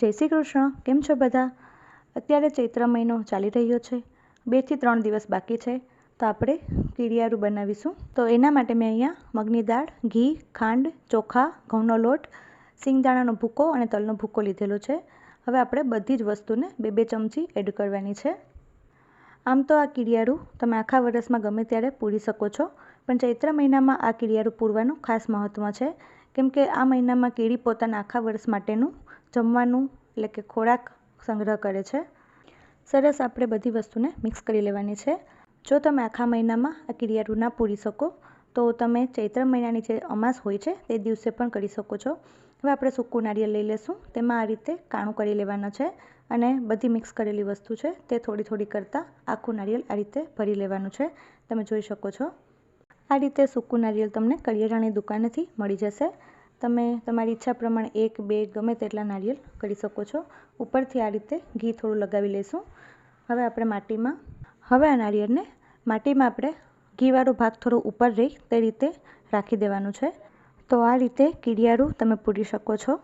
જય શ્રી કૃષ્ણ. કેમ છો બધા? અત્યારે ચૈત્ર મહિનો ચાલી રહ્યો છે. 2 થી 3 દિવસ બાકી છે. તો આપણે કીડિયારું બનાવીશું. તો એના માટે મેં અહીંયા મગની દાળ, ઘી, ખાંડ, ચોખા, ઘઉંનો લોટ, સિંગદાણાનો ભૂકો અને તલનો ભૂકો લીધેલો છે. હવે આપણે બધી જ વસ્તુને 2-2 ચમચી એડ કરવાની છે. આમ તો આ કીડિયારું તમે આખા વર્ષમાં ગમે ત્યારે પૂરી શકો છો, પણ ચૈત્ર મહિનામાં આ કીડિયારું પૂરવાનું ખાસ મહત્ત્વ છે. કેમ કે આ મહિનામાં કીડી પોતાના આખા વર્ષ માટેનું જમવાનું એટલે કે ખોરાક સંગ્રહ કરે છે. સરસ આપણે બધી વસ્તુને મિક્સ કરી લેવાની છે. જો તમે આખા મહિનામાં આ કીડિયારું ના પૂરી શકો તો તમે ચૈત્ર મહિનાની જે અમાસ હોય છે તે દિવસે પણ કરી શકો છો. હવે આપણે સૂકું નારિયેળ લઈ લઈશું. તેમાં આ રીતે કાણું કરી લેવાના છે અને બધી મિક્સ કરેલી વસ્તુ છે તે થોડી થોડી કરતાં આખું નારિયેળ આ રીતે ભરી લેવાનું છે. તમે જોઈ શકો છો આ રીતે સૂકું નારિયેળ તમને કરિયાણાની દુકાનેથી મળી જશે. તમે તમારી ઈચ્છા પ્રમાણે 1-2 ગમે તેટલા નારિયેળ કરી શકો છો. ઉપરથી આ રીતે ઘી થોડું લગાવી લઈશું. હવે આપણે આ નારિયેળને માટીમાં આપણે ઘીવાળો ભાગ થોડો ઉપર રહી તે રીતે રાખી દેવાનું છે. તો આ રીતે કીડિયારું તમે પૂરી શકો છો.